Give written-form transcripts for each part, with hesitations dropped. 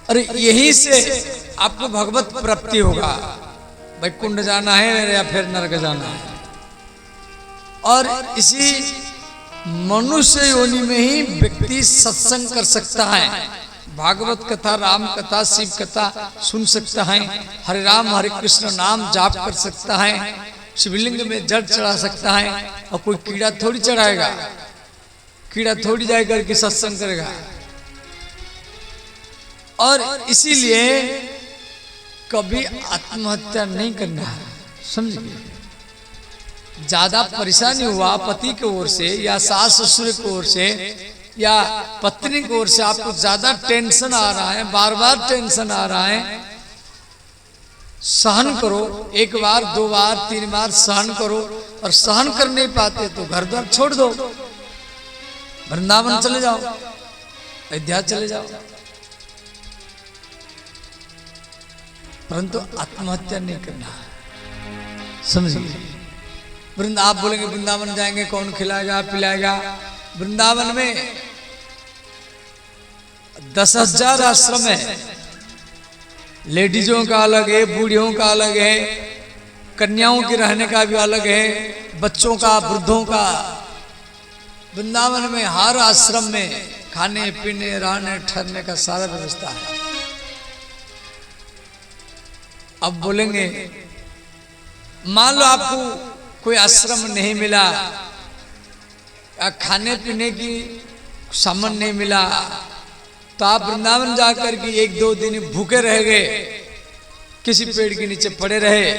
अरे यहीं से आपको भगवत प्राप्ति होगा। वैकुंठ जाना है या फिर नरक जाना है। और इसी मनुष्य योनि में ही व्यक्ति सत्संग कर सकता है, भागवत कथा, राम कथा, शिव कथा सुन सकता है, हरे राम हरे कृष्ण नाम जाप कर सकता है, शिवलिंग में जल चढ़ा सकता है। और कोई कीड़ा थोड़ी चढ़ाएगा, कीड़ा थोड़ी जाए करके सत्संग करेगा। और इसीलिए कभी आत्महत्या नहीं करना है, समझिए। ज्यादा परेशानी हुआ पति की ओर से या सास ससुर की ओर से या पत्नी की ओर से, आपको ज्यादा टेंशन आ रहा है, बार बार टेंशन आ रहा है, सहन करो। एक बार, दो बार, तीन बार सहन करो। और सहन कर नहीं पाते तो घर द्वार छोड़ दो, वृंदावन चले जाओ, अयोध्या चले जाओ, परंतु आत्महत्या नहीं करना, समझिए। आप बोलेंगे वृंदावन जाएंगे कौन खिलाएगा पिलाएगा? वृंदावन में 10,000 आश्रम है। लेडीजों का अलग है, बूढ़ियों का अलग है, कन्याओं के रहने का भी अलग है, बच्चों का, वृद्धों का। वृंदावन में हर आश्रम में खाने पीने रहने ठहरने का सारा व्यवस्था है। अब बोलेंगे मान लो आपको कोई आश्रम नहीं मिला, खाने पीने की सामान नहीं मिला, तो आप वृंदावन जाकर के 1-2 दिन भूखे रह गए, किसी पेड़ के नीचे पड़े रहे।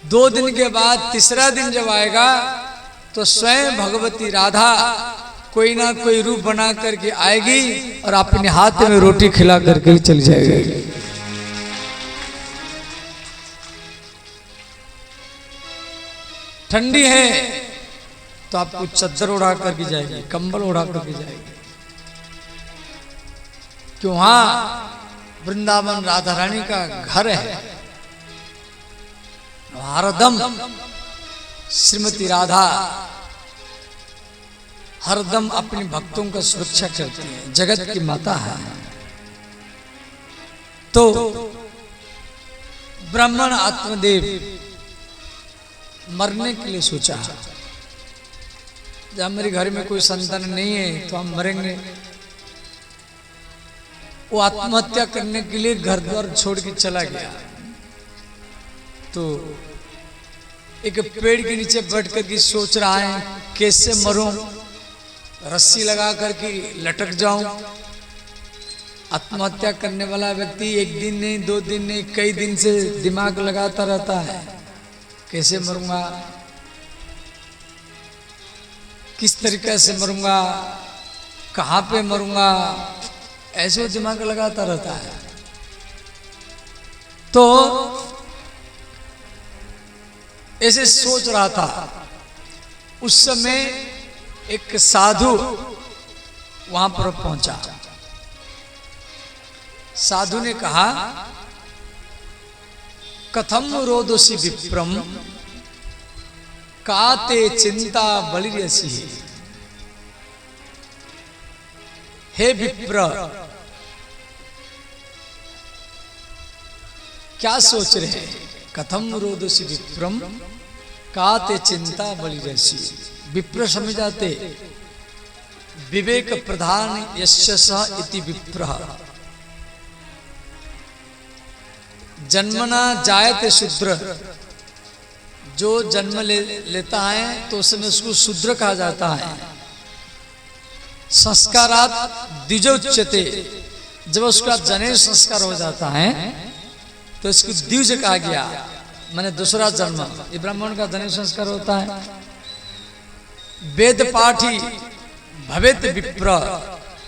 2 दिन के बाद तीसरा दिन जब आएगा तो स्वयं भगवती राधा कोई ना कोई रूप बना करके आएगी और अपने हाथ में रोटी खिला करके चली जाएगी। ठंडी है तो आपको चद्दर उड़ा करके जाएगी, कंबल उड़ा करके जाएगी। क्यों? वहां वृंदावन राधा रानी का घर है। हरदम श्रीमती राधा हरदम अपने भक्तों का सुरक्षा करती है, जगत की माता है। तो ब्राह्मण आत्मदेव मरने के लिए सोचा, जब मेरे घर में कोई संतान नहीं है तो हम मरेंगे। वो आत्महत्या करने के लिए घर द्वार छोड़ के चला गया। तो एक पेड़ के नीचे बैठ कर के सोच रहा है कैसे मरूं, रस्सी लगा करके लटक जाऊं। आत्महत्या करने वाला व्यक्ति 1 दिन नहीं, 2 दिन नहीं, कई दिन से दिमाग लगाता रहता है, कैसे मरूंगा, किस तरीके से मरूंगा, कहां पे मरूंगा, ऐसे दिमाग लगाता रहता है। तो ऐसे सोच रहा था। उस समय एक साधु वहां पर पहुंचा। साधु ने कहा, कथम रोदसी विप्रम काते चिंता बलिरसी। हे विप्र, क्या सोच रहे हैं? कथम रोदसी विप्रम काते चिंता बलिरसी। विप्र समझ जाते विवेक प्रधान यस्य सः इति विप्रः। जन्मना जायते शूद्र, जो जन्म लेता है तो उसमें उसको शूद्र कहा जाता है। संस्कारात द्विजोच्यते, जब उसका जनेऊ संस्कार हो जाता है तो इसको द्विज कहा गया, माने दूसरा जन्म। ये ब्राह्मण का जनेऊ संस्कार होता है। वेद पाठी भवेत विप्र,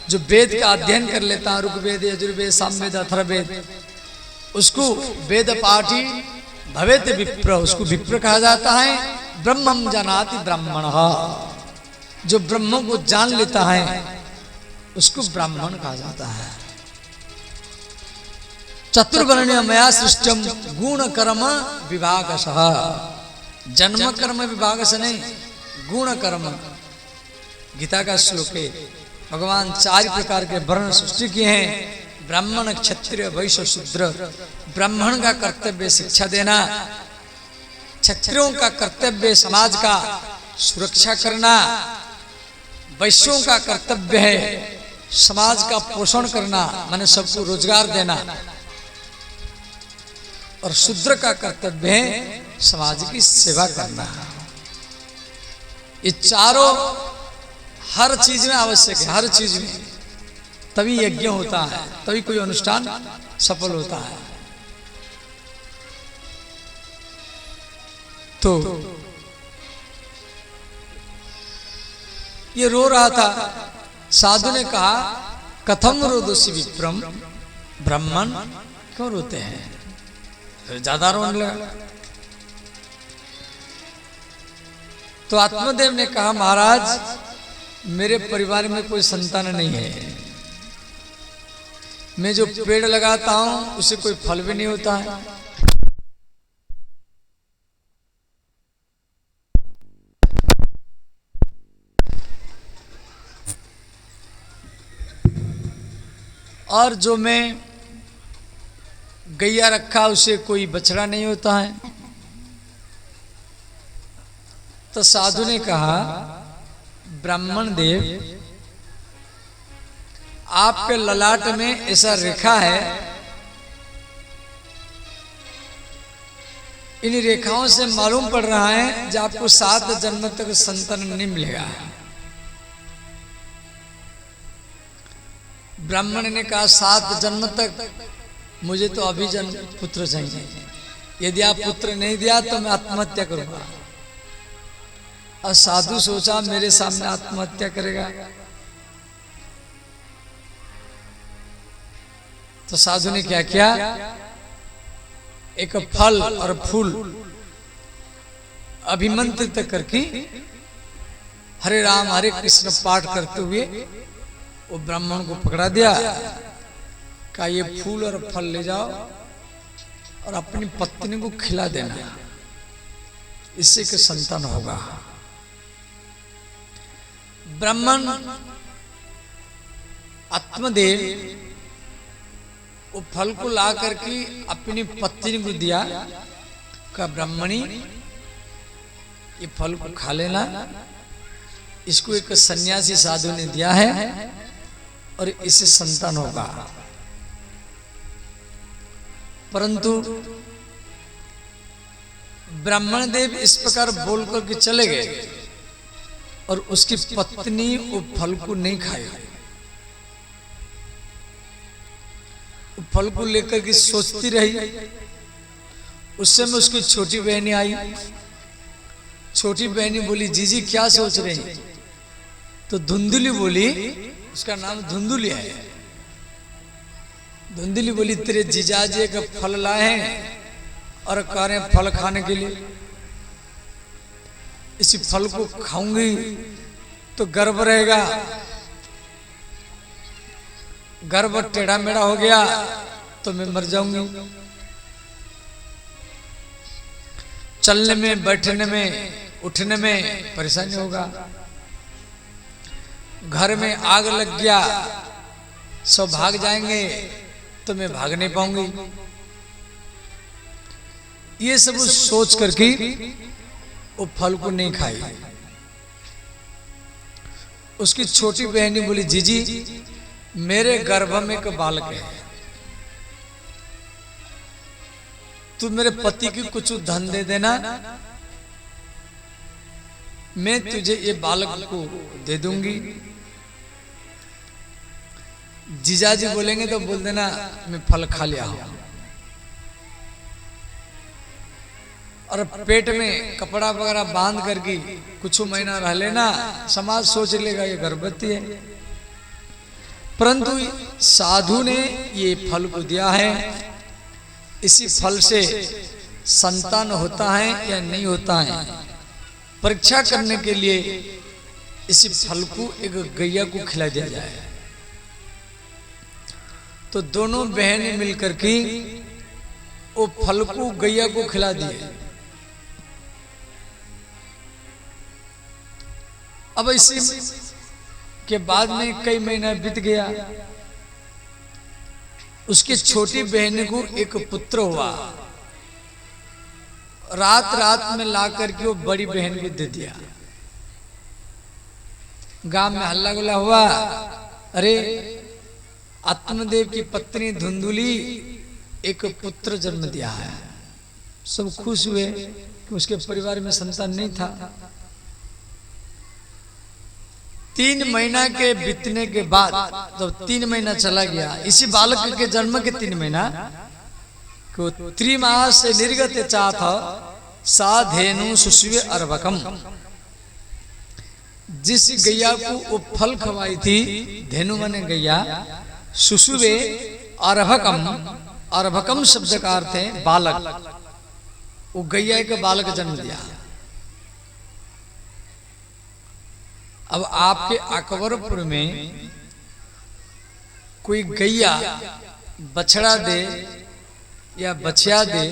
जो वेद का अध्ययन कर लेता है, ऋग्वेद, यजुर्वेद, सामवेद, अथर्ववेद, उसको वेद पाठी भवेत विप्र, उसको विप्र कहा जाता है। ब्रह्मम जानाति ब्राह्मणः, जो ब्रह्म को जान लेता है उसको ब्राह्मण कहा जाता है। चतुर्वर्ण्य मया सृष्टम गुण कर्म विभागशः, जन्म कर्म विभाग से नहीं, गुण कर्म। गीता का श्लोक है, भगवान 4 प्रकार के वर्ण सृष्टि किए हैं, ब्राह्मण, क्षत्रिय, वैश्य, शूद्र। ब्राह्मण का कर्तव्य शिक्षा देना, क्षत्रियों का कर्तव्य समाज का सुरक्षा करना, वैश्यों का कर्तव्य है समाज का पोषण करना, माने सबको रोजगार देना, और शूद्र का कर्तव्य है समाज की सेवा करना। ये चारों हर चीज में आवश्यक है, हर चीज में, तभी यज्ञ होता है, तभी कोई अनुष्ठान सफल होता है। तो ये रो रहा था, साधु ने कहा कथम रोदसी विप्रम, ब्राह्मण क्यों रोते हैं? फिर ज्यादा रोने लगा। तो आत्मदेव ने कहा महाराज मेरे परिवार में कोई संतान नहीं है, मैं जो पेड़ लगाता हूं उसे कोई फल भी नहीं होता है, और जो मैं गैया रखा उसे कोई बछड़ा नहीं होता है। तो साधु ने कहा ब्राह्मण देव, आपके ललाट में ऐसा रेखा है, इन रेखाओं से मालूम पड़ रहा है कि आपको 7 जन्म तक संतान नहीं मिलेगा। ब्राह्मण ने कहा 7 जन्म तक? मुझे तो अभी जन्म पुत्र चाहिए, यदि आप पुत्र नहीं दिया तो मैं आत्महत्या करूंगा। और साधु सोचा मेरे सामने आत्महत्या करेगा, तो साधु ने क्या किया, एक फल और फूल अभिमंत्रित करके हरे राम हरे कृष्ण पाठ करते हुए वो ब्राह्मण को पकड़ा दिया, कहा ये फूल और फल ले जाओ और अपनी पत्नी को खिला देना, इससे के संतान होगा। ब्राह्मण आत्मदेव वो फल को ला करके अपनी पत्नी को दिया, कहा ब्राह्मणी ये फल को खा लेना, इसको एक सन्यासी साधु ने दिया है और इससे संतान होगा। परंतु ब्राह्मण देव इस प्रकार बोल करके चले गए और उसकी पत्नी वो फल को नहीं खाई। फल को लेकर के सोचती रही। उस समय उसकी छोटी बहनी आई। छोटी बहनी बोली जीजी क्या सोच रही हैं? तो धुंधुली बोली, उसका नाम धुंधुली है। धुंधुली बोली तेरे जीजाजी का फल लाए हैं और कह रहे हैं फल खाने के लिए, इसी फल को खाऊंगी तो गर्भ रहेगा, गर्भ टेढ़ा मेढ़ा हो गया तो मैं मर जाऊंगी, चलने में बैठने में उठने में परेशानी होगा, घर में आग लग गया सब भाग जाएंगे तो मैं भाग नहीं पाऊंगी। ये सब सोच करके वो फल को नहीं खाई। उसकी छोटी बहनी बोली जीजी मेरे गर्भ में एक बालक है, तू मेरे पति की कुछ धन दे देना, मैं तुझे ये बालक को दे दूंगी। जीजाजी बोलेंगे तो बोल देना मैं फल खा लिया हूं, और पेट में कपड़ा वगैरह बांध करके कुछ महीना रह लेना, समाज सोच लेगा ये गर्भवती है। परंतु साधु ने ये फल को दिया है, इसी फल से संतान होता है या नहीं होता है परीक्षा करने के लिए इसी फल को एक गैया को खिला दिया जाए। तो दोनों बहनें मिलकर के वो फल को गैया को खिला दिए। अब इसी के बाद में कई महीना बीत गया। उसकी छोटी बहन को एक पुत्र हुआ। रात रात में ला करके वो बड़ी बहन को दे दिया। गांव में हल्ला गुल्ला हुआ, अरे आत्मदेव की पत्नी धुंधुली एक पुत्र जन्म दिया है। सब खुश हुए कि उसके परिवार में संतान नहीं था। 3 महीना के बीतने के बाद जब 3 महीना चला गया, इसी बालक के जन्म के 3 महीना को त्रिमास से निर्गत चाथ सा धेनु सुशिवे अर्भकम। जिस गैया को वो फल खवाई थी, धेनु माने गैया, सुशुवे अर्भकम, अर्भकम शब्द का अर्थ है बालक। वो गैया के बालक जन्म दिया। अब आपके अकबरपुर में कोई गैया बछड़ा दे या बछिया दे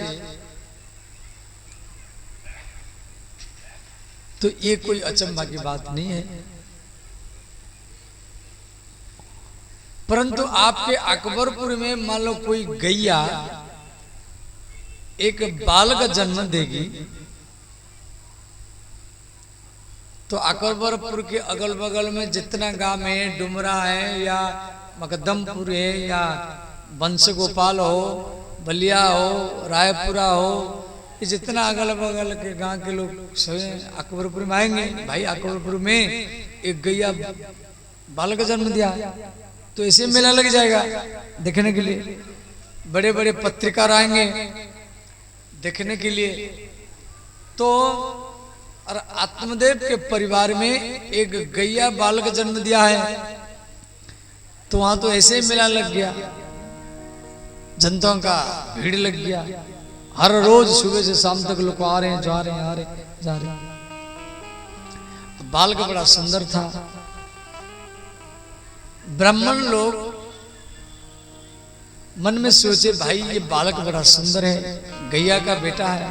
तो ये कोई अचंभा की बात नहीं है। परंतु आपके अकबरपुर में मान लो कोई गैया एक बालक जन्म देगी तो अकबरपुर के अगल बगल में जितना गांव है, डुमरा है या मकदमपुर है या वंश गोपाल हो, बलिया हो, रायपुरा हो, ये जितना अगल बगल के गांव के लोग सभी अकबरपुर में आएंगे। भाई अकबरपुर में एक गैया बालक जन्म दिया, तो ऐसे मेला लग जाएगा देखने के लिए। बड़े बड़े पत्रकार आएंगे देखने के लिए। तो और आत्मदेव के परिवार में एक गैया बालक जन्म दिया है, तो वहां तो ऐसे ही मेला लग गया, जनताओं का भीड़ लग गया। हर रोज सुबह से शाम तक लोग आ रहे हैं, जा रहे हैं, आ रहे हैं, जा रहे हैं। तो बालक बड़ा सुंदर था। ब्राह्मण लोग मन में सोचे, भाई ये बालक बड़ा सुंदर है, गैया का बेटा है।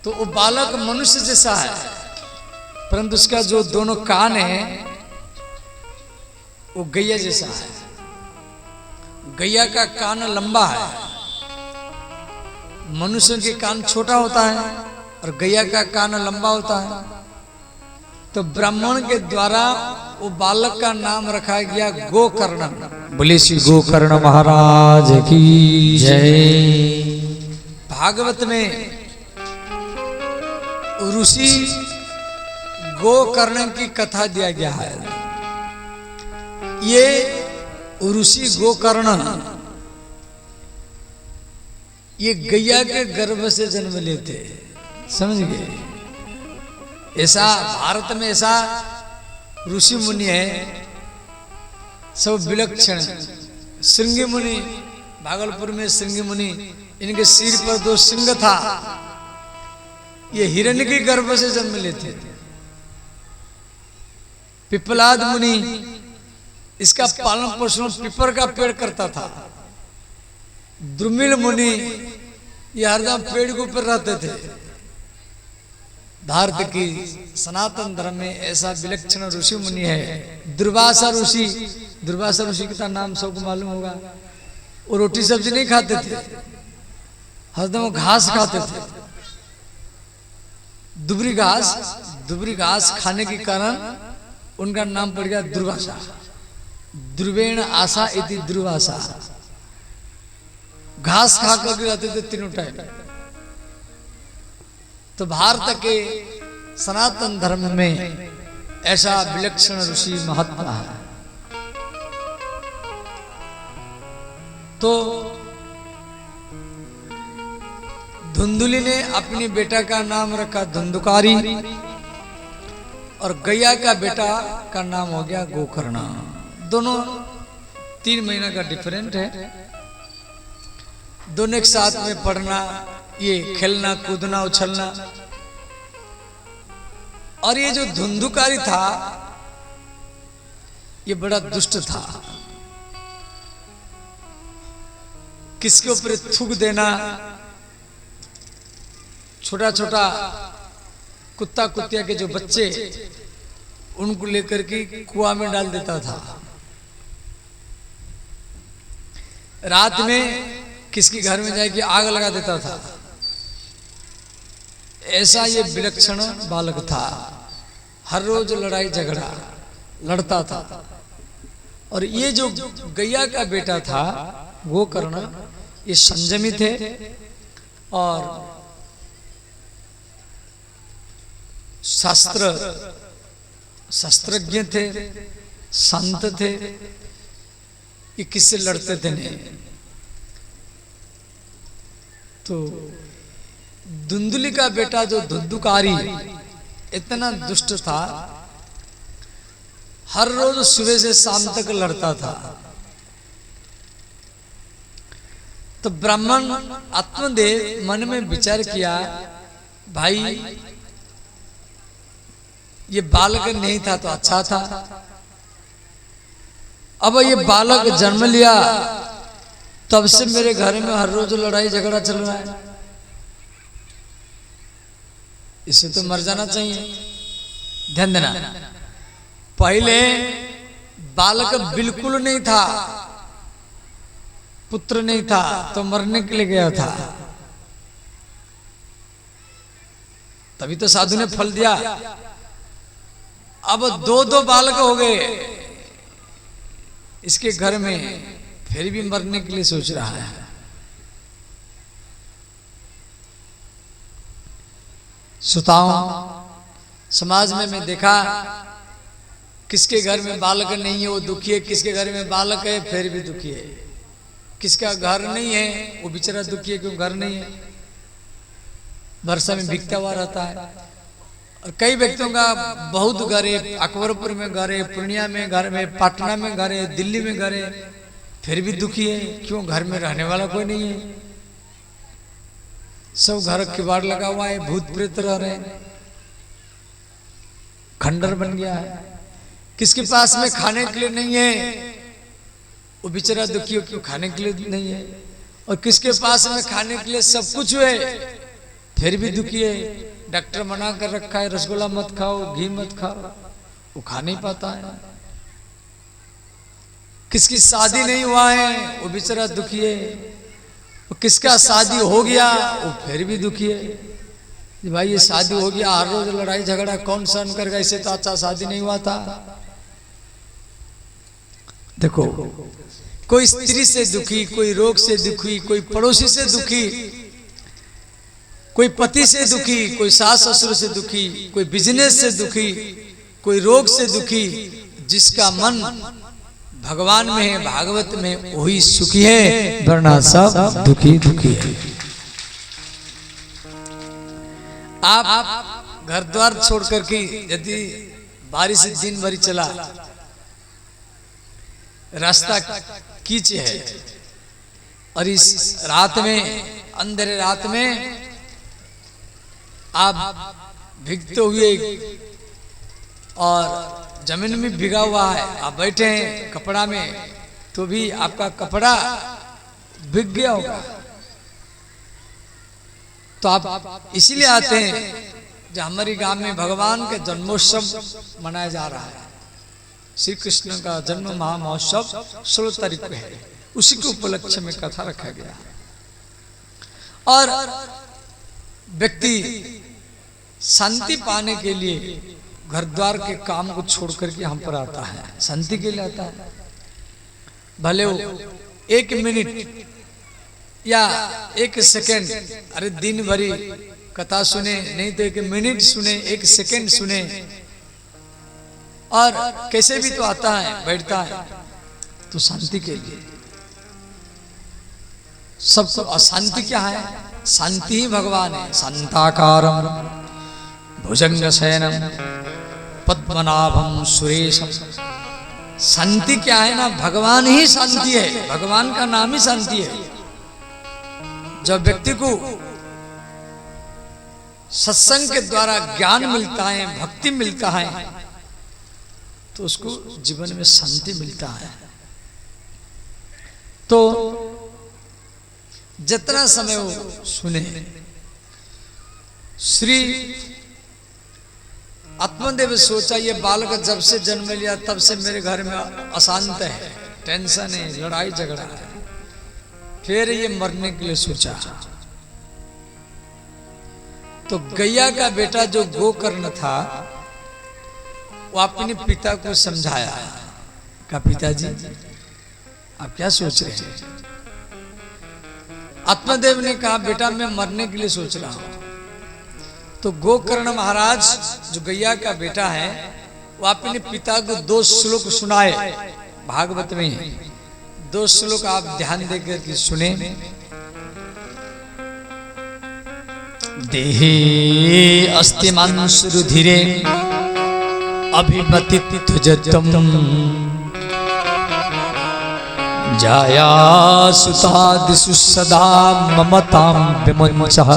तो वो बालक मनुष्य जैसा है, परंतु उसका जो दोनों कान है वो गैया जैसा है। गैया का कान लंबा है, मनुष्य के कान छोटा होता है और गैया का कान लंबा होता है। तो ब्राह्मण के द्वारा वो बालक का नाम रखा गया गोकर्ण। बोले श्री गोकर्ण महाराज की जय। भागवत में ऋषि गोकर्ण की कथा दिया गया है। ये ऋषि गोकर्ण ये गैया के गर्भ से जन्म लेते, समझ गए। ऐसा भारत में ऐसा ऋषि मुनि है, सब विलक्षण। श्रृंगी मुनि, भागलपुर में श्रृंगी मुनि, इनके सिर पर 2 सिंह था। ये हिरण्य के गर्भ से जन्म लेते थे। पिपलाद मुनि, इसका पालन पोषण पीपर का पेड़ करता था। द्रुमिल मुनि, ये हरदम पेड़ के ऊपर रहते थे। भारत की सनातन धर्म में ऐसा विलक्षण ऋषि मुनि है दुर्वासा ऋषि। दुर्वासा ऋषि का नाम सबको मालूम होगा। वो रोटी सब्जी नहीं खाते थे, हरदम वो घास खाते थे, दुबरी घास खाने के कारण उनका नाम पड़ गया दुर्वासा। ध्रुवेण आशा इति दुर्वासा। घास खा कर रहते थे तीनों टाइम। तो भारत के सनातन धर्म में ऐसा विलक्षण ऋषि महात्मा है। तो धुंधुली ने अपने बेटा का नाम रखा धुंधुकारी और गैया का बेटा का नाम हो गया गोकर्ण। दोनों 3 महीना का डिफरेंट है। दोनों एक साथ में पढ़ना, ये खेलना कूदना उछलना। और ये जो धुंधुकारी था ये बड़ा दुष्ट था। किसके ऊपर थूक देना, छोटा छोटा कुत्ता कुत्तिया के जो बच्चे उनको लेकर के कुआं में डाल देता था। रात में किसके घर में जाके आग लगा देता था। ऐसा ये विलक्षण बालक था, हर रोज लड़ाई झगड़ा लड़ता था। और ये जो गैया का बेटा था वो कर्ण, ये संयमी थे और शास्त्रज्ञ थे, संत थे। ये किससे लड़ते थे नहीं। तो धुंधली का बेटा जो धुंधुकारी इतना दुष्ट था, हर रोज सुबह से शाम तक लड़ता था। तो ब्राह्मण आत्मदेव मन में विचार किया, भाई ये बालक नहीं था तो अच्छा था, अब ये बालक जन्म लिया तब से मेरे घर में हर रोज लड़ाई झगड़ा चल रहा है, इसे तो मर जाना चाहिए। ध्यान देना, पहले बालक बिल्कुल नहीं था, पुत्र नहीं था तो मरने के लिए गया था, तभी तो साधु ने फल दिया। अब दो बालक हो गए इसके घर में, फिर भी मरने के लिए सोच रहा है। सुताओं, समाज में मैं देखा किसके घर में बालक नहीं है वो दुखी है, किसके घर में बालक है फिर भी दुखी है, किसका घर नहीं है वो बेचारा दुखी है क्यों घर नहीं है, वर्षा में भीगता हुआ रहता है। और कई व्यक्तियों का बहुत घर है, अकबरपुर में घर है, पूर्णिया में घर है, पटना में घर है, दिल्ली में घर है, फिर भी दुखी है क्यों, घर में रहने वाला कोई नहीं है, सब घर किवाड़ लगा हुआ है, भूत प्रेत रह रहे हैं, खंडर बन गया है। किसके पास में खाने के लिए नहीं है वो बेचारा दुखी हो क्यों, खाने के लिए नहीं है। और किसके पास में खाने के लिए सब कुछ है फिर भी दुखी है, डॉक्टर मना कर रखा है रसगुल्ला मत खाओ, घी मत खाओ, वो खा नहीं पाता है। किसकी शादी नहीं हुआ है वो बेचारा दुखी है, किसका शादी हो गया वो फिर भी दुखी है। भाई ये शादी हो गया, हर रोज लड़ाई झगड़ा कौन सहन करेगा, इससे तो अच्छा शादी नहीं हुआ था। देखो, कोई स्त्री से दुखी, कोई रोग से दुखी, कोई पड़ोसी से दुखी, कोई पति से दुखी, कोई सास ससुर से दुखी, कोई बिजनेस से दुखी, कोई रोग से दुखी। जिसका मन भगवान में है, भागवत में, वही सुखी है, वरना सब दुखी दुखी है। आप घर द्वार छोड़ करके यदि बारिश दिन भर चला, रास्ता कीच है और इस रात में, अंधेरे रात में आप भीगते हुए और जमीन में भीगा हुआ है, आप बैठे हैं कपड़ा में तो भी आपका कपड़ा भीग गया होगा। तो आप इसीलिए आते हैं जो हमारे गांव में भगवान के जन्मोत्सव मनाया जा रहा है। श्री कृष्ण का जन्म महामहोत्सव 16 तारीख को है, उसी के उपलक्ष्य में कथा रखा गया। और व्यक्ति शांति पाने के लिए घर द्वार के काम को छोड़ करके हम पर आता है, शांति के लिए आता है। भले वो 1 मिनट या 1 सेकंड, अरे दिन भरी कथा सुने, नहीं तो 1 मिनट सुने, 1 सेकंड सुने, और कैसे भी तो आता है, बैठता है तो शांति के लिए। सबको अशांति क्या है? शांति ही भगवान है। शांताकारम भुजंग शयनम पद्मनाभम सुरेशम। शांति क्या है ना, भगवान ही शांति है, भगवान का नाम ही शांति है। जब व्यक्ति को सत्संग के द्वारा ज्ञान मिलता है, भक्ति मिलता है, तो उसको जीवन में शांति मिलता है। तो जितना समय वो सुने, श्री आत्मदेव सोचा ये बालक जब से जन्म लिया तब से मेरे घर में अशांत है, टेंशन है, लड़ाई झगड़ा है। फिर ये मरने के लिए सोचा तो गैया का बेटा जो गोकर्ण था वो अपने पिता को समझाया, कहा पिताजी आप क्या सोच रहे हैं? आत्मदेव ने कहा बेटा मैं मरने के लिए सोच रहा हूं। तो गोकर्ण महाराज जो गैया का बेटा है वो अपने पिता को 2 श्लोक सुनाए, भागवत में 2 श्लोक आप ध्यान देकर के सुने। देहे अस्ति मांसुरुधिरे अभिमतित्वजतम जाया सुतादिषु सदा ममतां विमुञ्चः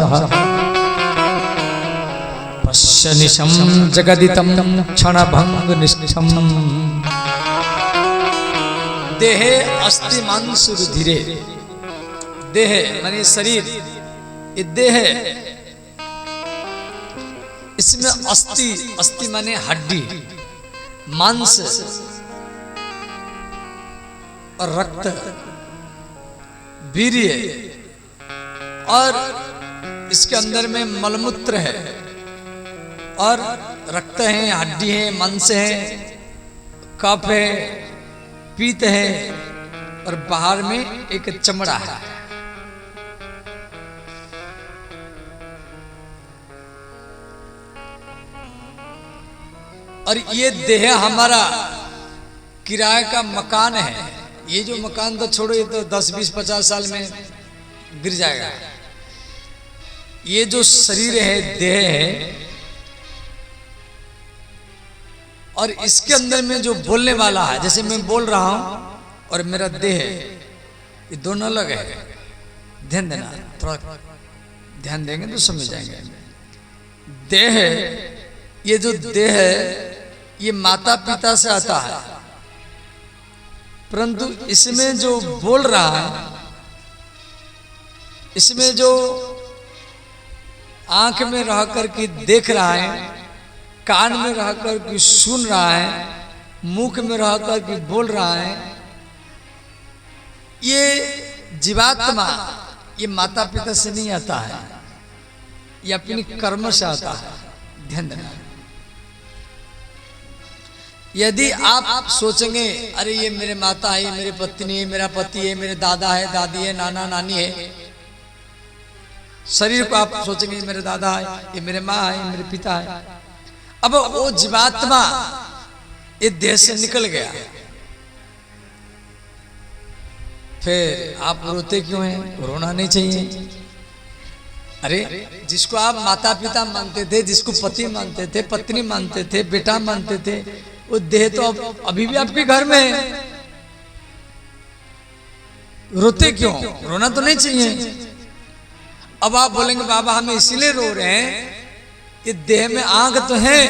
पश्य निशं जगदितं क्षणभङ्गनिष्ठम्। देहे अस्ति मांसुरुधिरे, देह माने शरीर, ये देह इसमें अस्थि, अस्थि माने हड्डी, मांस और रक्त, वीर्य और इसके अंदर में मलमूत्र है और रक्त है, हड्डी है, मांस है, कफ है, पीत है और बाहर में एक चमड़ा है। और ये देह हमारा किराए का मकान है। ये जो मकान तो छोड़ो, ये तो 10, 20, 50 साल में गिर जाएगा। ये जो शरीर है, देह है, और इसके अंदर में जो बोलने वाला है, जैसे मैं बोल रहा हूं और मेरा देह है, ये दोनों अलग है। ध्यान देना, थोड़ा ध्यान देंगे तो समझ जाएंगे। देह, ये जो देह है ये माता पिता से आता है, परंतु इसमें जो बोल रहा है, इसमें जो आंख में रह कर के देख रहा है, कान में रह कर के सुन रहा है, मुख में रह कर के बोल रहा है, ये जीवात्मा ये माता पिता से नहीं आता है, ये अपनी कर्म से आता है। ध्यान देना। यदि आप सोचेंगे अरे ये मेरे माता है, ये मेरे पत्नी है, मेरा पति है, मेरे दादा है, दादी है, नाना नानी है, शरीर को आप सोचेंगे ये मेरे दादा है, ये मेरे माँ है, ये मेरे पिता है। अब वो जीवात्मा ये देह से निकल गया, फिर आप रोते क्यों हैं? रोना नहीं चाहिए। अरे जिसको आप माता पिता मानते थे, जिसको पति मानते थे, पत्नी मानते थे, बेटा मानते थे, वो देह तो अभी भी आपके घर में है। रोते क्यों? रोना तो नहीं चाहिए। अब आप बोलेंगे बाबा हमें इसीलिए रो रहे हैं कि देह में आंख तो है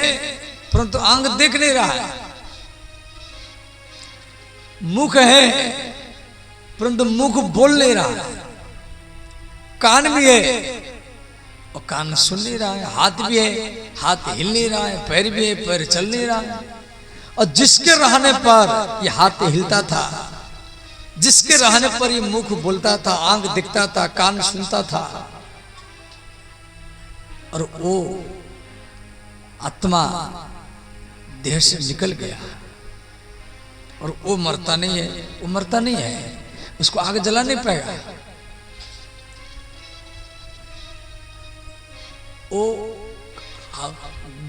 परंतु आंख देख नहीं रहा है, मुख है परंतु मुख बोल नहीं रहा है, कान भी है और कान सुन नहीं रहा है, हाथ भी है, हाथ हिल नहीं रहा है, पैर भी है, पैर चल नहीं रहा है। और जिसके रहने पर ये हाथ हिलता था, जिसके रहने पर ये मुख बोलता था, आंख दिखता था, कान सुनता था, और वो आत्मा देह से निकल गया और वो मरता नहीं है, वो मरता नहीं है, उसको आग जला नहीं पाएगा। वो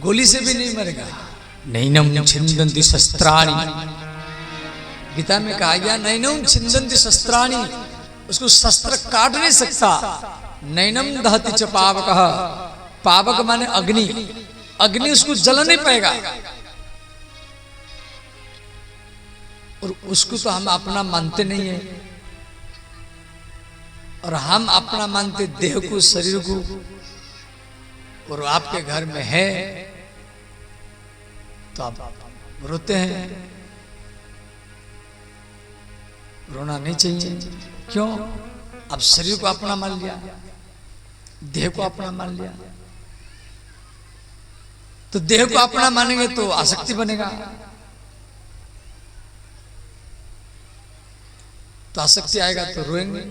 गोली से भी नहीं मरेगा। नैनम छिन्दन्ति शस्त्राणि, गीता में कहा गया नैनम छिन्दन्ति शस्त्राणि, उसको शस्त्र काट नहीं सकता। नैनम दहति च पावकः, पावक माने अग्नि, अग्नि उसको जला नहीं पाएगा। और उसको तो हम अपना मानते नहीं है, और हम अपना मानते देह को, शरीर को, और आपके घर में है तो आप रोते हैं। रोना नहीं चाहिए। क्यों? आप शरीर को अपना मान लिया, देह को अपना मान लिया। तो देह को अपना मानेंगे तो आसक्ति बनेगा, तो आसक्ति आएगा तो रोएंगे।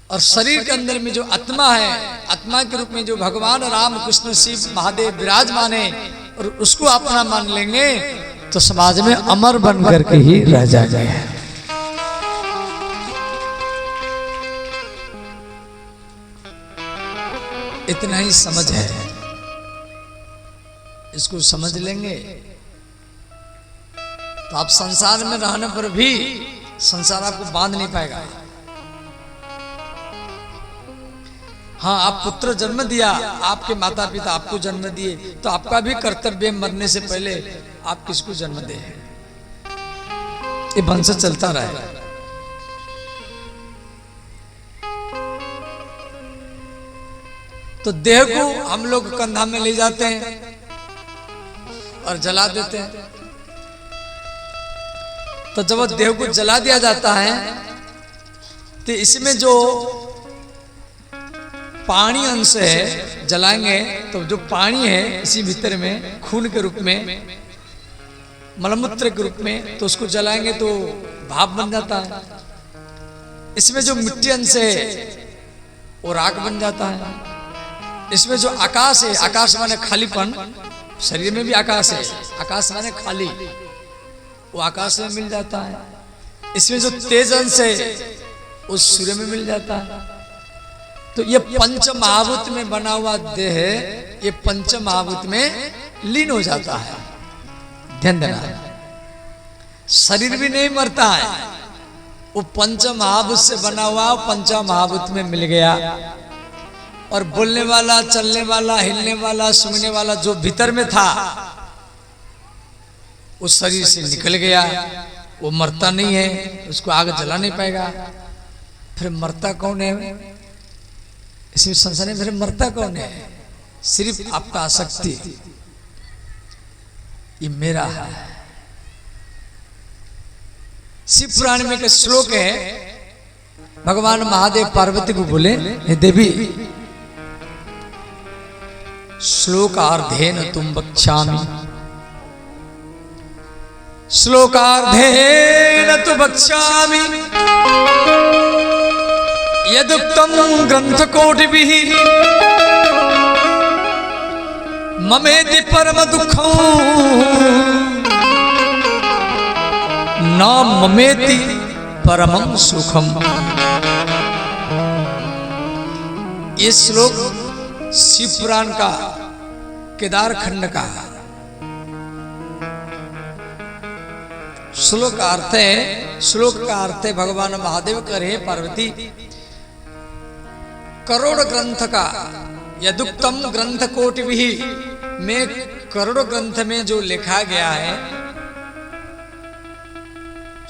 और शरीर के अंदर में जो आत्मा है, आत्मा के रूप में जो भगवान राम कृष्ण शिव महादेव विराजमान है, और उसको अपना मान लेंगे तो समाज में अमर बन करके ही रह जाएंगे। इतना ही समझ है, इसको समझ लेंगे तो आप संसार में रहने पर भी संसार आपको बांध नहीं पाएगा। हाँ, आप पुत्र जन्म दिया, आपके माता पिता आपको जन्म दिए, तो आपका भी कर्तव्य मरने से पहले आप किसको जन्म दे, ये वंश चलता रहे। तो देह को हम लोग कंधा में ले जाते हैं और जला देते हैं। तो जब देह को जला दिया जाता है तो इसमें जो पानी अंश है, जलाएंगे तो जो पानी है इसी भीतर में खून के रूप में, मलमूत्र के रूप में, तो उसको जलाएंगे तो भाप बन जाता है। इसमें जो मिट्टी अंश है वो राख बन जाता है। इसमें जो आकाश है, आकाश माने खालीपन, शरीर में भी आकाश है, आकाश माने खाली, वो आकाश में मिल जाता है। इसमें जो तेज अंश है उस सूर्य में मिल जाता है। तो ये पंच महाभूत में बना हुआ देह, ये पंच महाभूत में लीन हो जाता है। ध्यान देना, शरीर भी नहीं मरता है, वो पंच महाभूत से बना हुआ पंच महाभूत में मिल गया। और बोलने वाला, चलने वाला, हिलने वाला, सूंघने वाला जो भीतर में था उस शरीर से निकल गया, वो मरता नहीं है, उसको आग जला नहीं पाएगा। फिर मरता कौन है इसी संसार में? फिर मरता कौन है? सिर्फ आपका आसक्ति, ये मेरा है। शिव पुराण में एक श्लोक है, भगवान महादेव पार्वती को बोले, हे देवी, श्लोकार्धेन तुम बक्ष्यामि, श्लोकार्धेन तु बक्ष्यामि, यदुक्तं ग्रंथकोटिभिः ममेति परम दुःखं न ममेति परमं सुखम। ये श्लोक शिव पुराण का केदार खंड का श्लोक का अर्थ है, श्लोक का अर्थ है भगवान महादेव कह रहे पार्वती, करोड़ ग्रंथ का, यदुक्तम ग्रंथ कोटिभिः में, करोड़ ग्रंथ में जो लिखा गया है,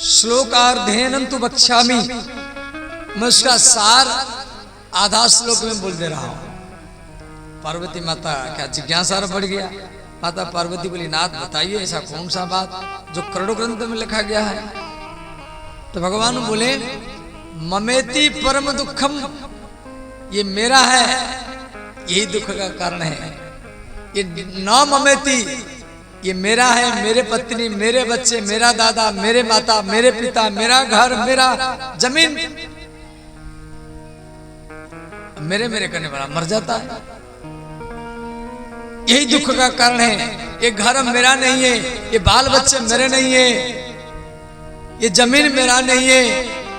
श्लोकार्धेन तु बक्ष्यामि, मैं उसका सार आधा श्लोक में बोल दे रहा हूं। पार्वती माता क्या जिज्ञासा बढ़ गया। माता पार्वती बोली, नाथ बताइए ऐसा कौन सा बात जो करोड़ों ग्रंथ में लिखा गया है? तो भगवान बोले, ममेति परम दुखम, ये मेरा है, यही दुख का कारण है। ये न ममेति, ये मेरा है, मेरे पत्नी, मेरे बच्चे, मेरा दादा, मेरे माता, मेरे पिता, मेरा घर, मेरा जमीन, मेरे मेरे करने वाला मर जाता है, यही दुख का कारण है। ये घर मेरा नहीं है, ये बाल बच्चे मेरे नहीं है, ये जमीन मेरा नहीं है,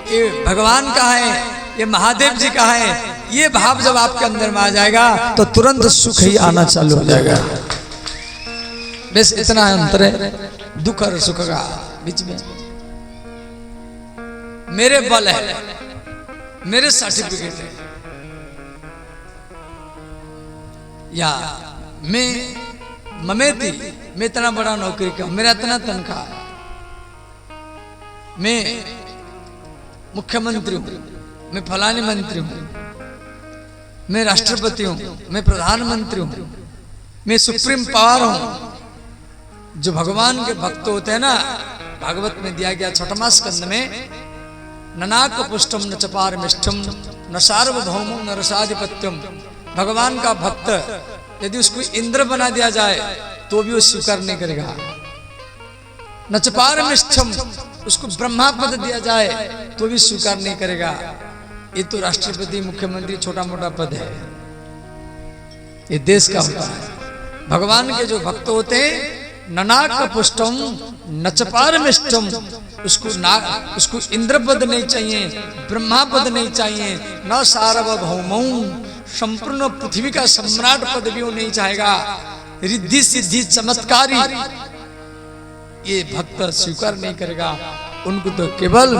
ये भगवान का है, ये महादेव जी का है। ये भाव जब आपके अंदर में आ जाएगा तो तुरंत सुख ही आना चालू हो जाएगा। बस इतना अंतर है दुख और सुख का बीच में। मेरे बल है, मेरे सर्टिफिकेट है, या मैं ममेती, मैं इतना बड़ा नौकरी का, मेरा इतना तनख्वाह है, मैं मुख्यमंत्री हूं, मैं फलानी मंत्री हूं, मैं राष्ट्रपति हूं, मैं प्रधानमंत्री हूं, मैं सुप्रीम पावर हूं। जो भगवान के भक्त होते हैं ना, भागवत में दिया गया छठवां स्कंद में, ननाक पुष्टम न चपार मिष्टम न सार्वभौमम न रसाधिपत्यम। भगवान का भक्त यदि उसको इंद्र बना दिया जाए तो भी वो स्वीकार नहीं करेगा। नचपारमिष्ठम, उसको ब्रह्मा पद दिया जाए तो भी स्वीकार नहीं करेगा। ये तो राष्ट्रपति मुख्यमंत्री छोटा मोटा पद है, ये देश का होता है। भगवान के जो भक्त होते हैं ननाक पुष्टम नचपारमिष्टम, उसको इंद्र पद नहीं चाहिए, ब्रह्मा पद नहीं चाहिए, न सार्वभौमौ, संपूर्ण पृथ्वी का सम्राट पद भी वो नहीं चाहेगा। रिद्धि सिद्धि चमत्कारी ये भक्त स्वीकार नहीं करेगा। उनको तो केवल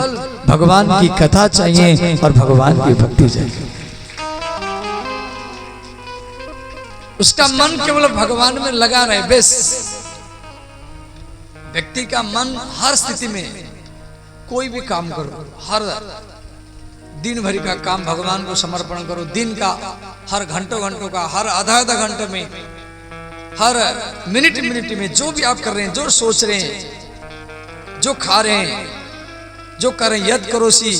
भगवान की कथा चाहिए और भगवान की भक्ति चाहिए। उसका मन केवल भगवान में लगा रहे बस। व्यक्ति का मन हर स्थिति में, कोई भी काम करो, हर दिन भर का काम भगवान को समर्पण करो। दिन का हर घंटों का, हर आधा घंटे में, हर मिनट में जो भी आप कर रहे हैं, जो सोच रहे हैं, जो खा रहे हैं, जो कर रहे हैं, यद करो सी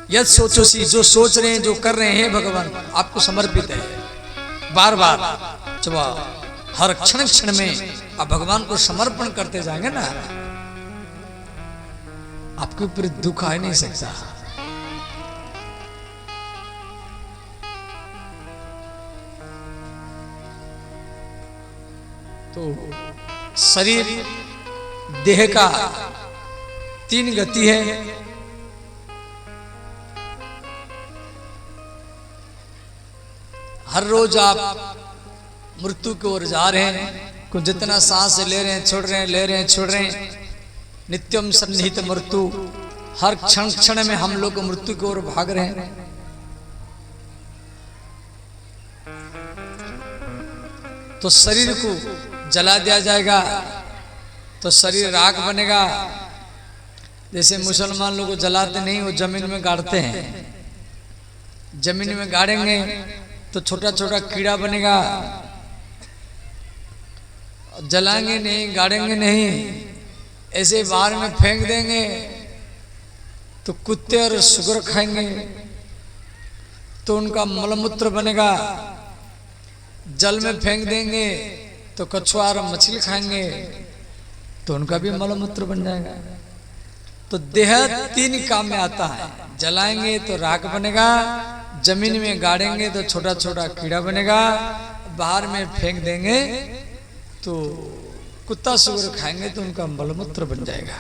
यद सोचो सी, जो सोच रहे हैं, जो कर रहे हैं, भगवान आपको समर्पित है। बार बार जब हर क्षण में आप भगवान को समर्पण करते जाएंगे ना, आपके ऊपर दुख आ ही नहीं सकता। तो शरीर देह का 3 गति है। हर रोज आप मृत्यु की ओर जा रहे हैं, कुछ जितना सांस ले रहे हैं, छोड़ रहे हैं, ले रहे हैं, छोड़ रहे हैं। नित्यम सन्निहित मृत्यु, हर क्षण में हम लोग मृत्यु की ओर भाग रहे हैं। तो शरीर को जला दिया जाएगा तो शरीर राख बनेगा। जैसे मुसलमान लोग जलाते नहीं, वो जमीन में गाड़ते हैं। जमीन में गाड़ेंगे तो छोटा छोटा कीड़ा बनेगा। जलाएंगे नहीं, गाड़ेंगे नहीं, ऐसे बाहर में फेंक देंगे तो कुत्ते और सुगर खाएंगे तो उनका मलमूत्र बनेगा। जल में फेंक देंगे तो कछुआ और मछली खाएंगे तो उनका भी मलमूत्र बन जाएगा। तो देह 3 काम में आता है। जलाएंगे तो राख बनेगा, जमीन में गाड़ेंगे तो छोटा छोटा कीड़ा बनेगा, बाहर में फेंक देंगे तो कुत्ता सुअर खाएंगे तो उनका मलमूत्र बन जाएगा।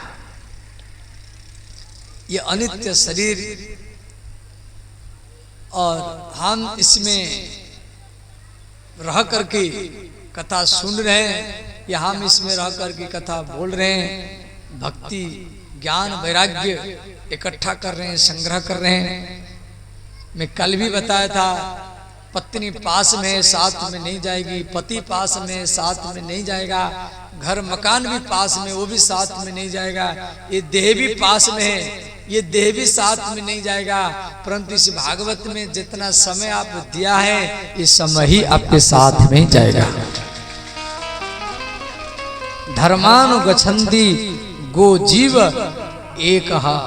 ये अनित्य शरीर, और हम इसमें रह करके कथा सुन रहे हैं या हम इसमें रह करके कथा बोल रहे हैं। भक्ति ज्ञान वैराग्य इकट्ठा कर रहे हैं, संग्रह कर रहे हैं। मैं कल भी बताया था, पत्नी पास में साथ में नहीं जाएगी, पति पास में साथ में नहीं जाएगा, घर मकान भी पास में, वो भी साथ में नहीं जाएगा। ये देह भी पास में है, ये देह भी साथ में नहीं जाएगा। परंतु इस भागवत में जितना समय आप दिया है, ये समय ही आपके साथ में जाएगा। धर्मानुगच्छन्ति गो जीव एकहा,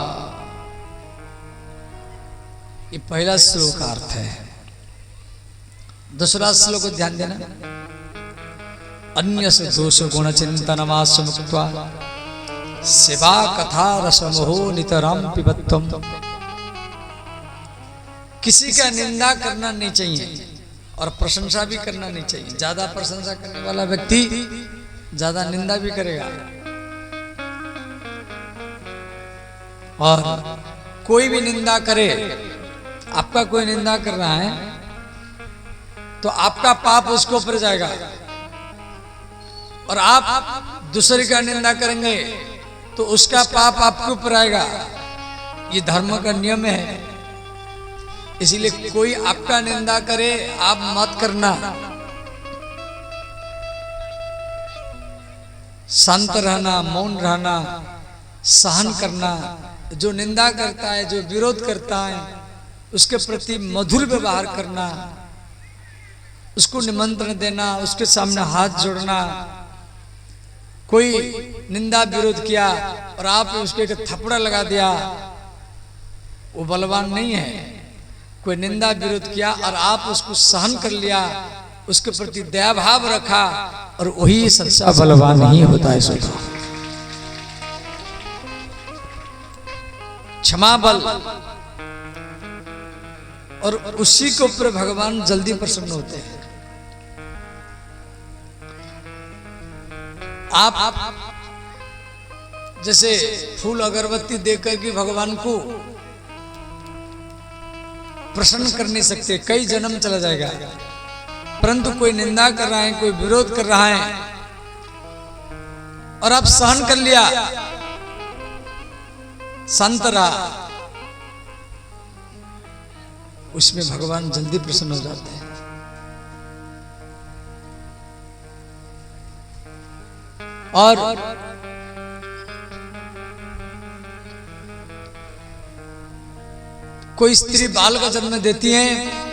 ये पहला श्लोक का अर्थ है। दूसरा श्लोक को ध्यान देना। अन्य दोष गुण चिंतनमास मुक्त्वा सेवा कथा रसमोहो नितराम पिबत्तम। किसी का निंदा करना नहीं चाहिए और प्रशंसा भी करना नहीं चाहिए। ज्यादा प्रशंसा करने वाला व्यक्ति ज्यादा निंदा भी करेगा। और कोई भी निंदा करे, आपका कोई निंदा कर रहा है तो आपका पाप उसको ऊपर जाएगा, और आप दूसरे का निंदा करेंगे तो उसका पाप आपके ऊपर आएगा। ये धर्म का नियम है। इसीलिए कोई आपका निंदा करे, आप मत करना। शांत रहना, मौन रहना, सहन करना। जो निंदा करता है, जो विरोध करता है, उसके प्रति मधुर व्यवहार करना, उसको निमंत्रण देना, उसके सामने हाथ जोड़ना। कोई निंदा विरोध किया और आप उसके थप्पड़ लगा दिया, वो बलवान नहीं है। कोई निंदा विरोध किया और आप उसको सहन कर लिया, उसके प्रति दया भाव रखा और वही सच्चा बलवान ही होता है। सोचो क्षमा बल, और उसी के ऊपर भगवान जल्दी प्रसन्न होते हैं। आप जैसे फूल अगरबत्ती देकर के भगवान को प्रसन्न कर नहीं सकते, कई जन्म चला जाएगा, परंतु कोई निंदा कर रहा है, कोई विरोध कर रहा है और आप सहन कर लिया, शांत रहा, उसमें भगवान जल्दी प्रसन्न हो जाते हैं। और कोई स्त्री बाल का जन्म देती है,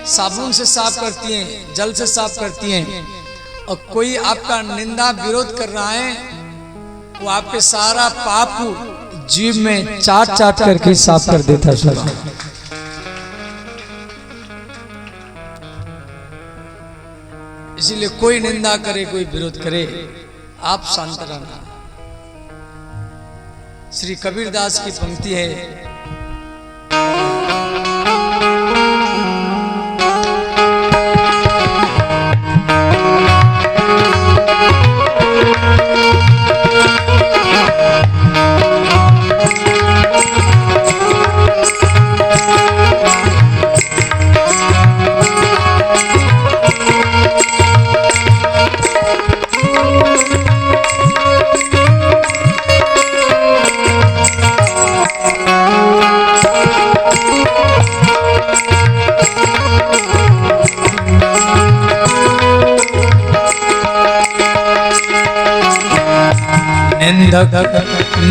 साबुन से साफ करती है, जल से साफ करती हैं, और कोई आपका निंदा विरोध कर रहा है, वो आपके सारा पाप जीभ में चाट चाट करके साफ कर देता है। इसीलिए कोई निंदा करे, कोई विरोध करे, आप शांत रहना। श्री कबीरदास की पंक्ति है,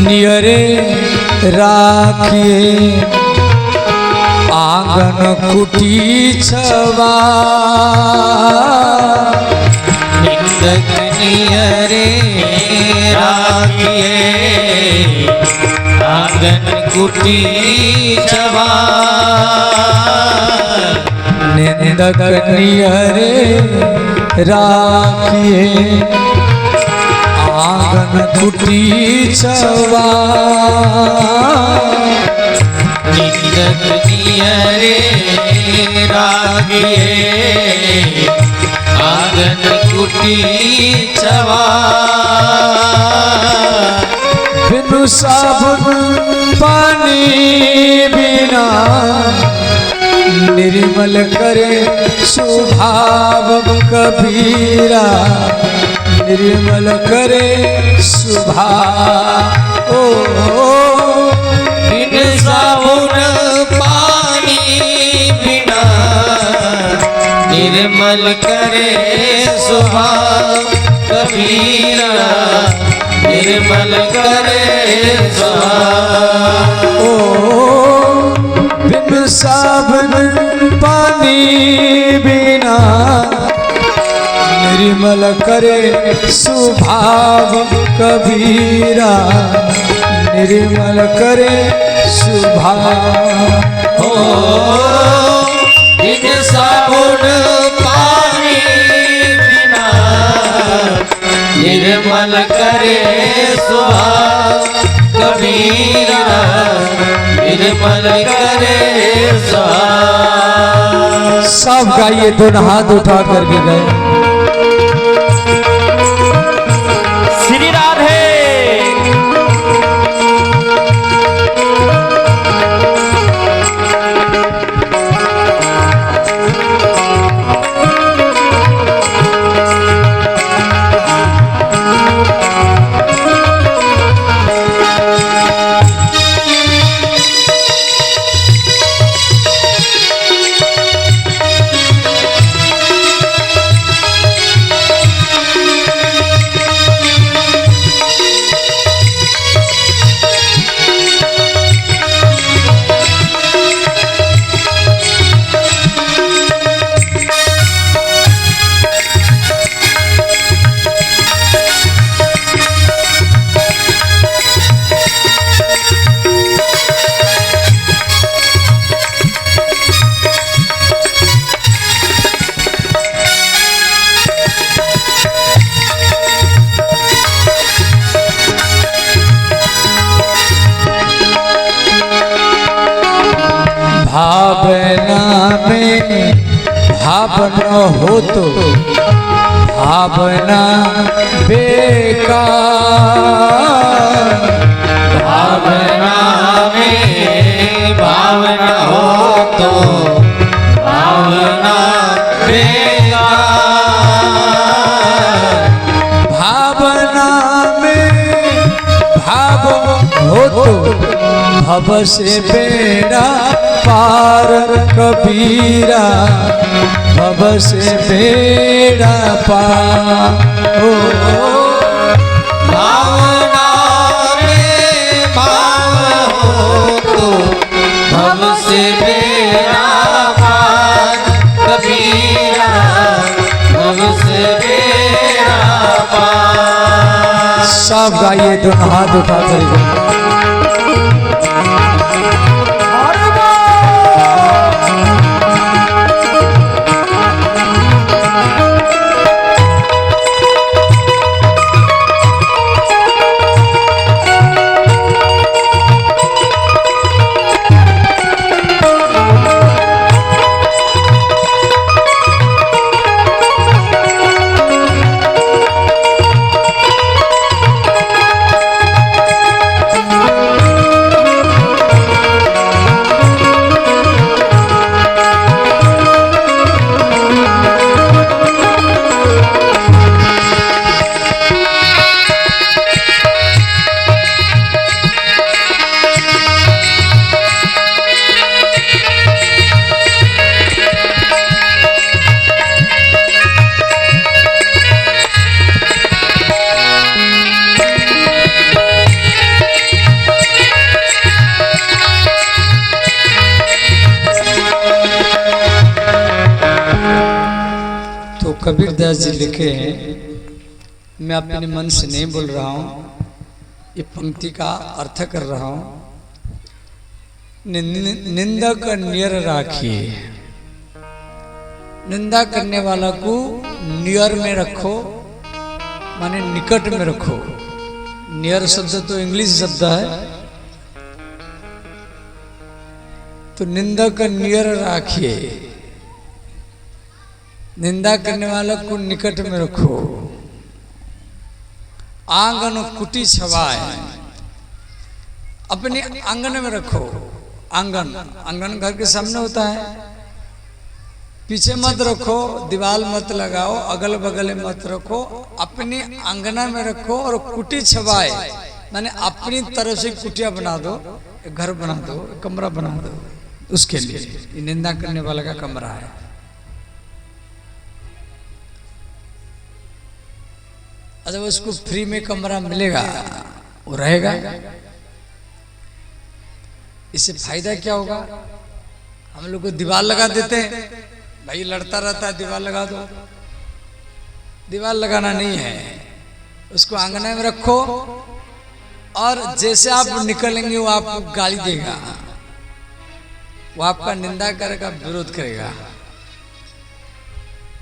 नियरे राखिए आंगन कुटी छवा, नियरे राखिए आंगन कुटी छवा, निंदक नियरे राखिए आंगन कुटी छवा, निंदक नियरे राखिए आंगन कुटी छवा, बिनु साबुन पानी बिना निर्मल करे स्वभाव कबीरा, निर्मल करे स्वभाव। बिन साबुन पानी बिना निर्मल करे स्वभाव कबीरा, निर्मल करे स्वभाव। बिन साबुन पानी बिना निर्मल करे स्वभाव कबीरा, निर्मल करे स्वभाव। बिन साबुन पानी बिना निर्मल करे स्वभाव कबीरा, निर्मल करे स्वभाव। सब गाइए, दोनों हाथ उठा करके गए। श्री राधे। भावना में भावना हो तो भावना बेकार। भावना में भावना हो तो भावना बेकार। भावना में भाव हो तो भव से बेड़ा पार कबीरा, भव से बेड़ा पार। भावना में भाव हो तो भव से बेड़ा पार कबीरा, भव से बेड़ा पार। सब गाइए, दोनों हाथ उठा कर। कबीर दास जी लिखे हैं, मैं अपने मन से नहीं बोल रहा हूँ, ये पंक्ति का अर्थ कर रहा हूँ। निंदा का नियर राखिए, निंदा करने वाला को नियर में रखो, माने निकट में रखो। नियर शब्द तो इंग्लिश शब्द है, तो निंदा का नियर राखिए, निंदा करने वाला को निकट में रखो। आंगन कुटी छवाए, अपने आंगन में रखो। आंगन, आंगन घर के सामने होता है, पीछे मत रखो, दीवार मत लगाओ, अगल बगल मत रखो, अपने आंगना में रखो। और कुटी छवाए माने अपनी तरफ से कुटिया बना दो, घर बना दो, कमरा बना दो, उसके लिए निंदा करने वाला का कमरा है। अच्छा, उसको फ्री में कमरा मिलेगा, वो रहेगा, इससे फायदा क्या होगा? हम लोग को दीवार लगा देते हैं, भाई लड़ता रहता है, दीवार लगा दो। दीवार लगाना नहीं है, उसको आंगन में रखो, और जैसे आप निकलेंगे वो आपको गाली देगा, वो आपका निंदा करेगा, विरोध करेगा।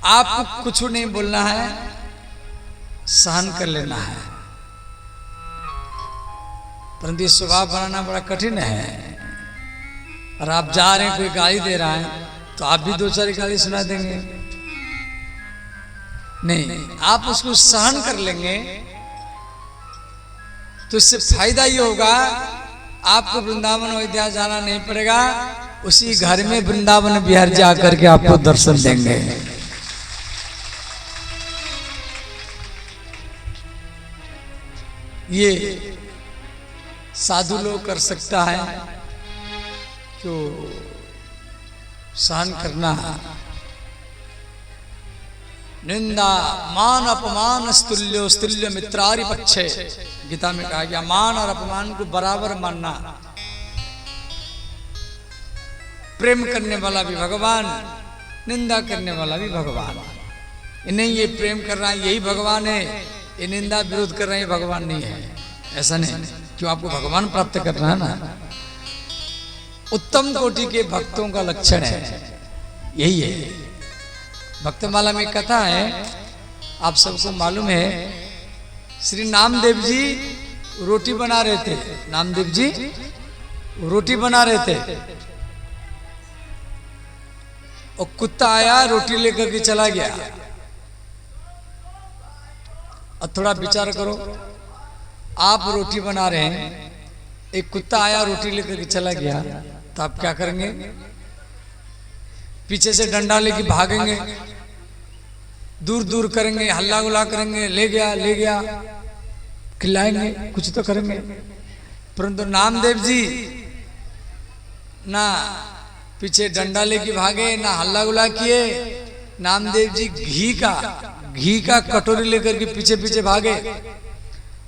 आपको कुछ नहीं बोलना है, सहन कर लेना है। परंतु स्वभाव बनाना बड़ा कठिन है। और आप जा रहे हैं, कोई गाली दे रहा है, तो आप भी दो चार गाली सुना देंगे? नहीं, आप उसको सहन कर लेंगे, तो इससे फायदा ये होगा, आपको वृंदावन अयोध्या जाना नहीं पड़ेगा, उसी घर में वृंदावन बिहार जाकर के आपको दर्शन देंगे। ये साधु लोग कर सकता है, जो सहन करना। निंदा मान अपमान स्तुल्यो स्तुल्य मित्रारि पक्षे, गीता में कहा गया, मान और अपमान को बराबर मानना। प्रेम करने वाला भी भगवान, निंदा करने वाला भी भगवान। नहीं ये प्रेम कर रहा है यही भगवान है, ये निंदा विरोध कर रहे हैं भगवान नहीं है, ऐसा नहीं। क्यों? आपको भगवान प्राप्त करना है ना। उत्तम कोटि के भक्तों का लक्षण है यही है। भक्तमाला में कथा है, आप सबको मालूम है, श्री नामदेव जी रोटी बना रहे थे। नामदेव जी रोटी बना रहे थे, और कुत्ता आया रोटी लेकर के चला गया। अब थोड़ा विचार करो, आप रोटी बना रहे हैं, एक कुत्ता आया रोटी लेकर के चला गया, तो आप क्या करेंगे? पीछे से डंडा लेके भागेंगे, दूर दूर करेंगे, हल्ला गुल्ला करेंगे, ले गया खिलाएंगे, कुछ तो करेंगे। परंतु नामदेव जी ना पीछे डंडा लेके भागे, ना हल्ला गुल्ला किए। नामदेव जी घी का कटोरी लेकर के पीछे पीछे भागे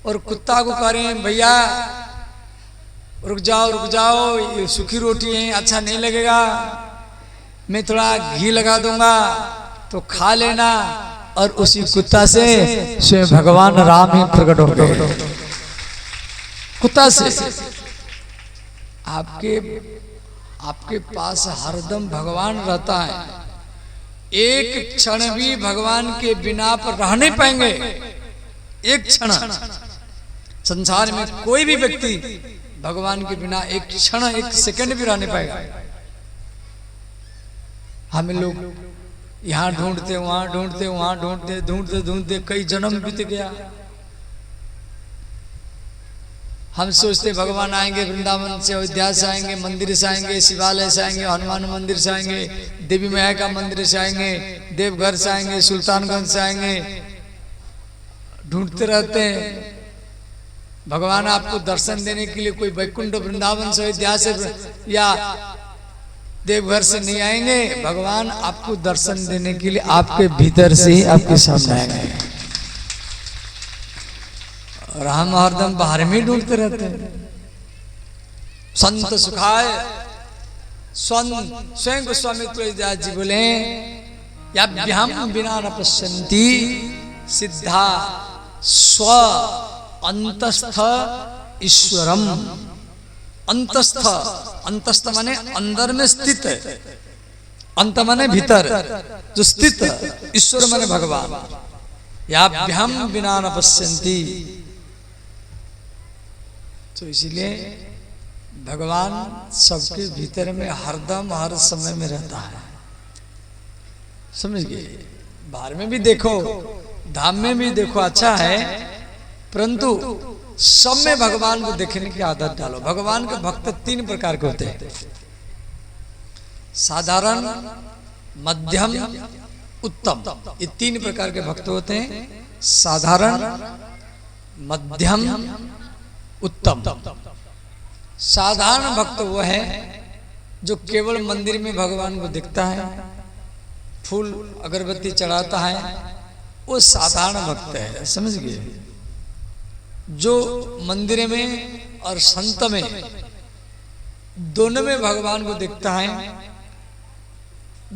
और कुत्ता को कह रहे हैं, भैया रुक जाओ, ये सूखी रोटी है, अच्छा नहीं लगेगा, मैं थोड़ा घी लगा दूंगा तो खा लेना। और उसी कुत्ता से स्वयं भगवान राम ही प्रकट हो गए। कुत्ता से आपके पास हरदम भगवान रहता है, एक क्षण भी भगवान के बिना पर रह नहीं पाएंगे। एक क्षण संसार में कोई भी व्यक्ति भगवान के बिना एक क्षण, एक सेकंड भी रह नहीं पाएगा। हमें लोग यहाँ ढूंढते, वहां ढूंढते, वहां ढूंढते कई जन्म बीत गया। हम सोचते भगवान आएंगे वृंदावन से, अयोध्या से आएंगे, मंदिर से आएंगे, शिवालय से आएंगे, हनुमान मंदिर से आएंगे, देवी मैया का मंदिर से आएंगे, देवघर से आएंगे, सुल्तानगंज से आएंगे। ढूंढते रहते हैं भगवान आपको दर्शन देने के लिए। कोई वैकुंठ वृंदावन से, अयोध्या से या देवघर से नहीं आएंगे, भगवान आपको दर्शन देने के लिए आपके भीतर से ही आपके सामने आएंगे। और हम हरदम बाहर में ढूंढते रहते हैं। संत सुखाय स्वयं गोस्वामी तुलसीदास जी बोले, याभ्याम बिना न पश्यन्ति सिद्धा स्व अंतस्थ ईश्वरम। अंतस्थ माने अंदर में स्थित, अंत माने भीतर जो स्थित, ईश्वर माने भगवान। याभ्याम बिना न पश्यन्ति, तो इसलिए भगवान सबके भीतर में हरदम हर समय में रहता है। समझ गए? बाहर में भी देखो, धाम में भी देखो, अच्छा है, परंतु सब में भगवान को देखने की आदत डालो। भगवान के भक्त तीन प्रकार के होते हैं, साधारण, मध्यम, उत्तम। ये तीन प्रकार के भक्त होते हैं, साधारण, मध्यम, उत्तम। साधारण भक्त वो है जो केवल मंदिर में भगवान को दिखता है, फूल अगरबत्ती चढ़ाता है, वो साधारण भक्त है। समझ गए? जो मंदिर में और संत में दोनों में भगवान को देखता है,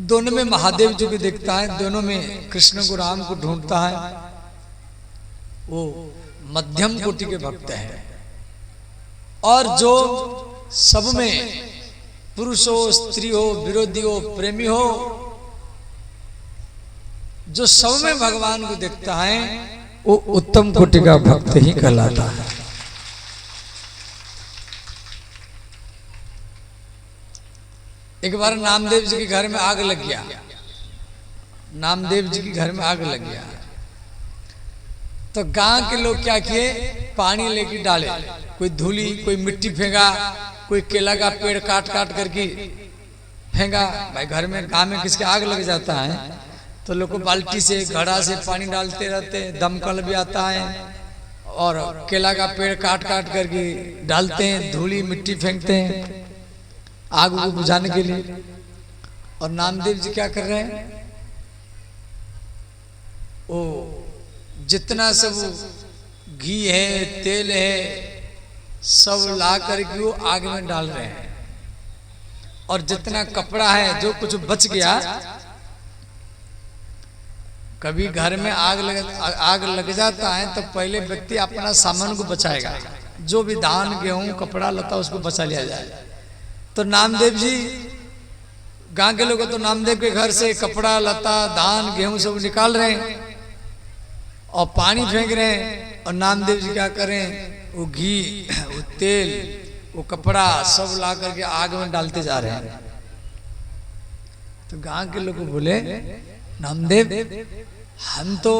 दोनों में महादेव जी को देखता है, दोनों में कृष्ण को, राम को ढूंढता है, वो मध्यम कोटि के भक्त है। और जो सब में पुरुष हो, स्त्री हो, विरोधी हो, प्रेमी हो, जो सब में भगवान को देखता है, वो उत्तम कोटि का भक्त ही कहलाता है। एक बार नामदेव जी के घर में आग लग गया। नामदेव जी के घर में आग लग गया तो गांव के लोग क्या किए, पानी लेके डाले, कोई धूली, कोई मिट्टी फेंका, कोई केला का पेड़ काट काट करके फेंका। भाई घर में, गांव में किसके आग लग जाता है तो लोग को बाल्टी से, घड़ा से पानी डालते रहते हैं, दमकल भी आता है और केला का पेड़ काट काट करके डालते हैं, धूली मिट्टी फेंकते हैं आग को बुझाने के लिए। और नामदेव जी क्या कर रहे हैं, ओ जितना सब घी है, तेल है, सब ला करके वो आग में डाल रहे हैं। और जितना कपड़ा है, जो कुछ बच गया, कभी घर में आग लग जाता है तो पहले व्यक्ति अपना सामान को बचाएगा, जो भी धान, गेहूं, कपड़ा लता, उसको बचा लिया जाए। तो नामदेव जी, गांव के लोग तो नामदेव के घर से कपड़ा लता, धान, गेहूं सब निकाल रहे हैं और पानी फेंक रहे हैं। और नामदेव जी क्या करें, वो घी, वो तेल, वो कपड़ा सब ला करके आग में डालते जा रहे हैं। तो गांव के लोग बोले नामदेव, हम तो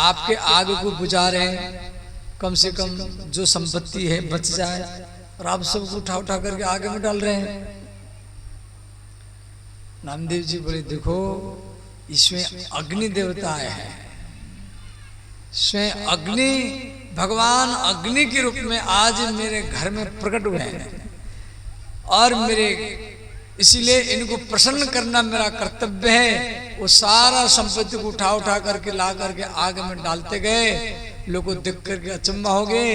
आपके आग को बुझा रहे हैं, कम से कम जो संपत्ति है बच जाए, और आप सबको उठा उठा करके आगे में डाल रहे हैं। नामदेव जी बोले देखो, इसमें अग्नि देवता है, स्वयं अग्नि, भगवान अग्नि के रूप में आज मेरे घर में प्रकट हुए हैं, और मेरे इसीलिए इनको प्रसन्न करना मेरा कर्तव्य है। वो सारा संपत्ति को उठा उठा करके ला करके आग में डालते गए, लोगों को देख करके अचंभा हो गए,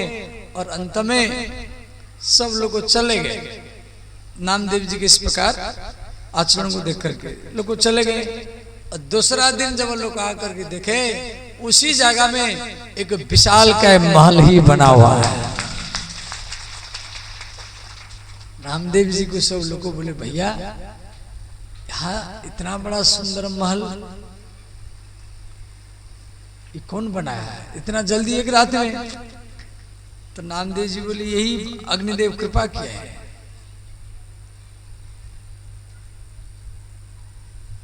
और अंत में सब लोग चले गए। नामदेव जी के इस प्रकार आचरण को देख करके लोग चले गए। और दूसरा दिन जब लोग आकर के देखे, उसी जगह में एक विशाल का महल ही बना हुआ है। रामदेव जी को सब लोग बोले भैया, यहाँ इतना बड़ा सुंदर महल ये कौन बनाया है इतना जल्दी एक रात में? तो नामदेव जी बोले यही अग्निदेव कृपा किया है।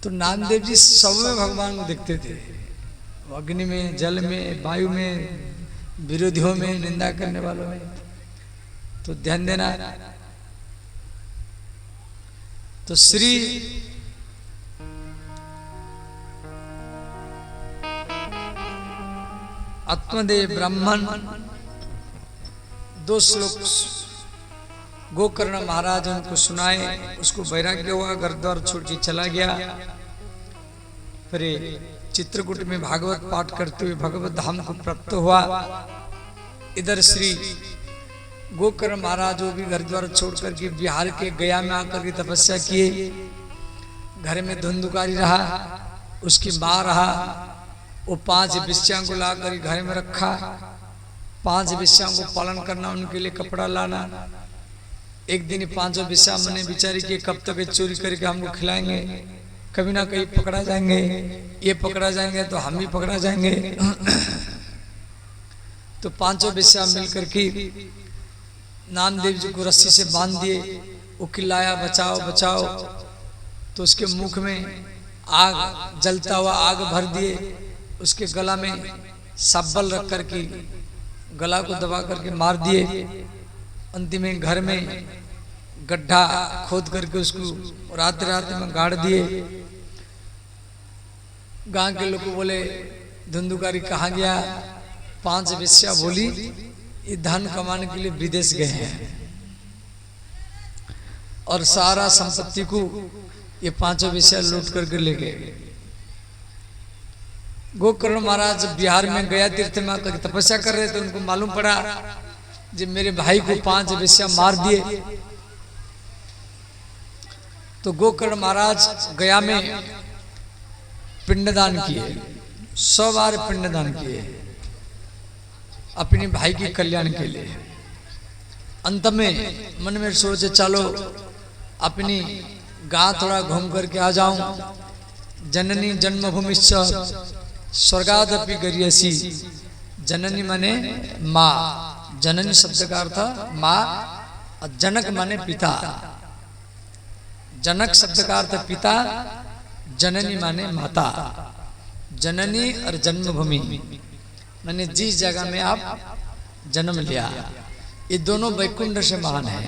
तो नामदेव जी सब में भगवान को देखते थे, अग्नि में, जल में, वायु में, विरोधियों में, निंदा करने वालों में। तो ध्यान देना। तो श्री आत्मदेव ब्राह्मण 2 श्लोक गोकर्ण महाराज उनको सुनाए, उसको वैराग्य हुआ, घर द्वार छोड़ के चला गया। फिर चित्रकूट में भागवत पाठ करते हुए भगवत धाम को प्राप्त हुआ। इधर श्री गोकर्ण महाराज वो भी घर द्वार छोड़ करके बिहार के गया में आकर के तपस्या किए। घर में धुंधुकारी रहा, उसकी माँ रहा, वो 5 विषयों को ला कर घर में रखा। 5 विषयों को पालन करना, उनके लिए कपड़ा लाना। एक दिन 5 विषया मने बिचारी के कब तक चोरी करके हमको खिलाएंगे, कभी ना कहीं पकड़ा जाएंगे, ये पकड़ा जाएंगे तो हम भी पकड़ा जाएंगे। तो 5 विषया मिलकर के नामदेव जी को रस्सी से बांध दिए। वो चिल्लाया बचाओ बचाओ, तो उसके मुख में आग, जलता हुआ आग भर दिए। उसके गला में सब्बल रख करके गला को दबा करके मार दिए। अंतिम में घर में गड्ढा खोद करके उसको रात रात में गाड़ दिए। गांव के लोग बोले धुंधुकारी कहाँ गया? 5 वेश्या बोली ये धन कमाने के लिए विदेश गए हैं, और सारा संपत्ति को ये 5 वेश्या लूट करके ले गए। गोकर्ण महाराज बिहार में गया तीर्थ में आकर तपस्या कर रहे थे। उनको मालूम पड़ा जब मेरे भाई को 5 वेश्या मार दिए। तो गोकर्ण महाराज गया में पिंडदान किए, 100 बार पिंडदान किए अपने भाई के कल्याण के लिए। अंत में मन में सोचे चलो अपनी गांव थोड़ा घूम करके आ जाऊं। जननी जन्मभूमिश्च स्वर्गादपि गरियसी। जननी माने माँ, जननी शब्द का अर्थ माँ, और जनक माने पिता। जनक शब्द का अर्थ पिता, जननी माने माता। जननी और जन्मभूमि माने जिस जगह में आप जन्म लिया, ये दोनों वैकुंठ से महान है।